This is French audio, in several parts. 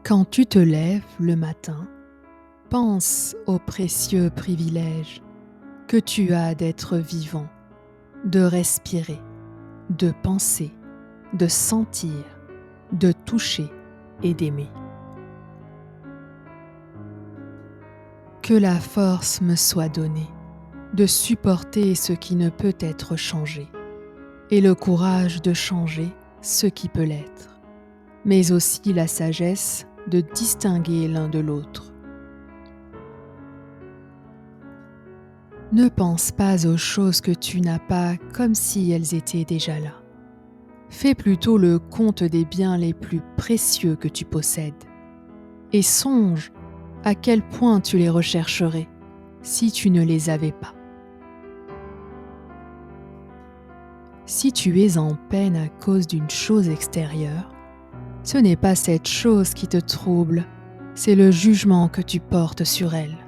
Quand tu te lèves le matin, pense au précieux privilège que tu as d'être vivant, de respirer, de penser, de sentir, de toucher et d'aimer. Que la force me soit donnée de supporter ce qui ne peut être changé et le courage de changer ce qui peut l'être, mais aussi la sagesse de distinguer l'un de l'autre. Ne pense pas aux choses que tu n'as pas comme si elles étaient déjà là. Fais plutôt le compte des biens les plus précieux que tu possèdes et songe à quel point tu les rechercherais si tu ne les avais pas. Si tu es en peine à cause d'une chose extérieure, ce n'est pas cette chose qui te trouble, c'est le jugement que tu portes sur elle.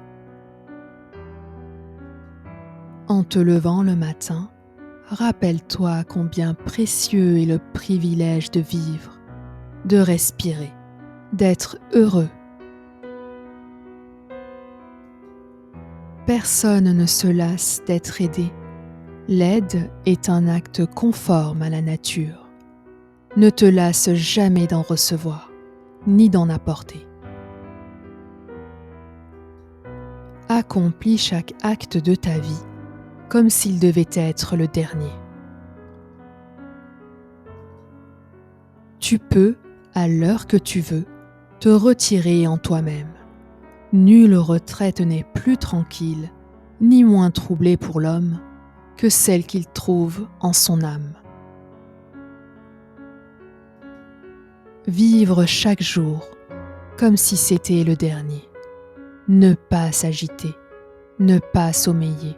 En te levant le matin, rappelle-toi combien précieux est le privilège de vivre, de respirer, d'être heureux. Personne ne se lasse d'être aidé. L'aide est un acte conforme à la nature. Ne te lasse jamais d'en recevoir, ni d'en apporter. Accomplis chaque acte de ta vie comme s'il devait être le dernier. Tu peux, à l'heure que tu veux, te retirer en toi-même. Nulle retraite n'est plus tranquille, ni moins troublée pour l'homme que celle qu'il trouve en son âme. Vivre chaque jour comme si c'était le dernier. Ne pas s'agiter, ne pas sommeiller,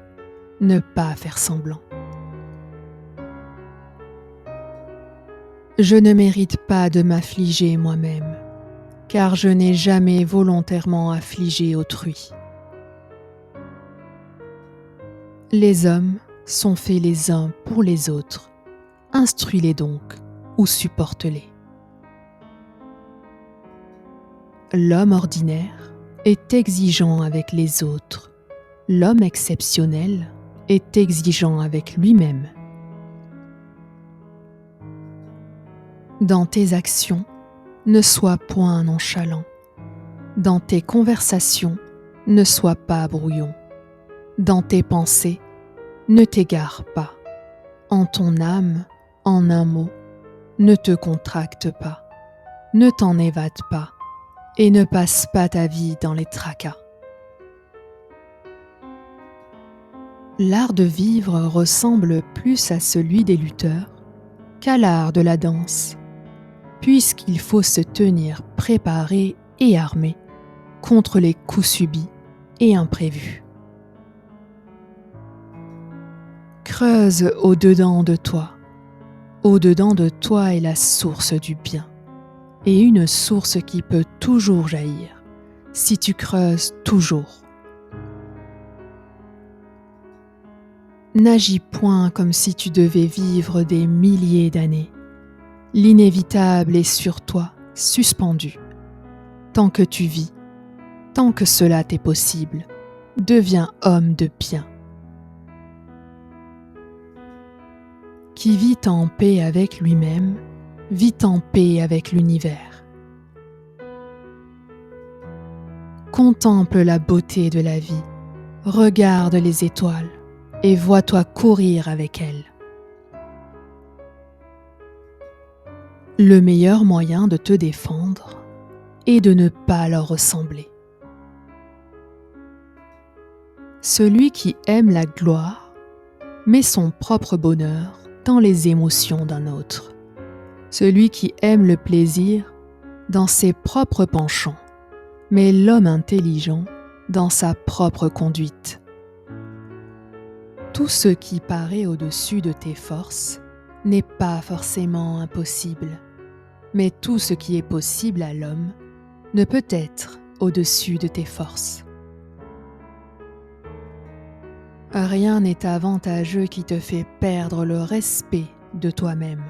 ne pas faire semblant. Je ne mérite pas de m'affliger moi-même, car je n'ai jamais volontairement affligé autrui. Les hommes sont faits les uns pour les autres. Instruis-les donc ou supporte-les. L'homme ordinaire est exigeant avec les autres. L'homme exceptionnel est exigeant avec lui-même. Dans tes actions, ne sois point nonchalant. Dans tes conversations, ne sois pas brouillon. Dans tes pensées, ne t'égare pas. En ton âme, en un mot, ne te contracte pas. Ne t'en évade pas et ne passe pas ta vie dans les tracas. L'art de vivre ressemble plus à celui des lutteurs qu'à l'art de la danse, puisqu'il faut se tenir préparé et armé contre les coups subis et imprévus. Creuse au-dedans de toi. Au-dedans de toi est la source du bien, et une source qui peut toujours jaillir, si tu creuses toujours. N'agis point comme si tu devais vivre des milliers d'années. L'inévitable est sur toi, suspendu. Tant que tu vis, tant que cela t'est possible, deviens homme de bien. Qui vit en paix avec lui-même, vit en paix avec l'univers. Contemple la beauté de la vie, regarde les étoiles et vois-toi courir avec elles. Le meilleur moyen de te défendre est de ne pas leur ressembler. Celui qui aime la gloire met son propre bonheur dans les émotions d'un autre. Celui qui aime le plaisir dans ses propres penchants, mais l'homme intelligent dans sa propre conduite. Tout ce qui paraît au-dessus de tes forces n'est pas forcément impossible, mais tout ce qui est possible à l'homme ne peut être au-dessus de tes forces. Rien n'est avantageux qui te fait perdre le respect de toi-même.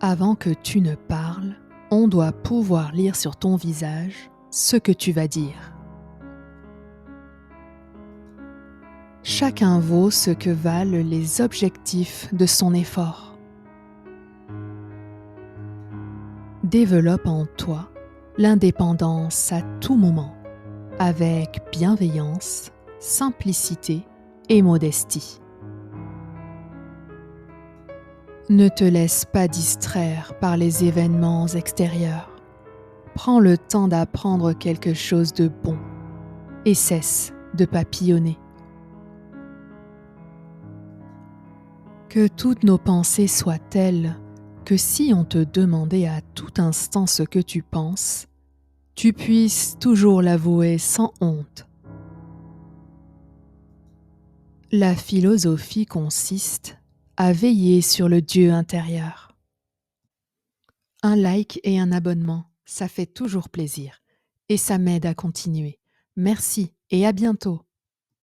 Avant que tu ne parles, on doit pouvoir lire sur ton visage ce que tu vas dire. Chacun vaut ce que valent les objectifs de son effort. Développe en toi l'indépendance à tout moment, avec bienveillance, simplicité et modestie. Ne te laisse pas distraire par les événements extérieurs. Prends le temps d'apprendre quelque chose de bon et cesse de papillonner. Que toutes nos pensées soient telles que si on te demandait à tout instant ce que tu penses, tu puisses toujours l'avouer sans honte. La philosophie consiste à veiller sur le Dieu intérieur. Un like et un abonnement, ça fait toujours plaisir et ça m'aide à continuer. Merci et à bientôt.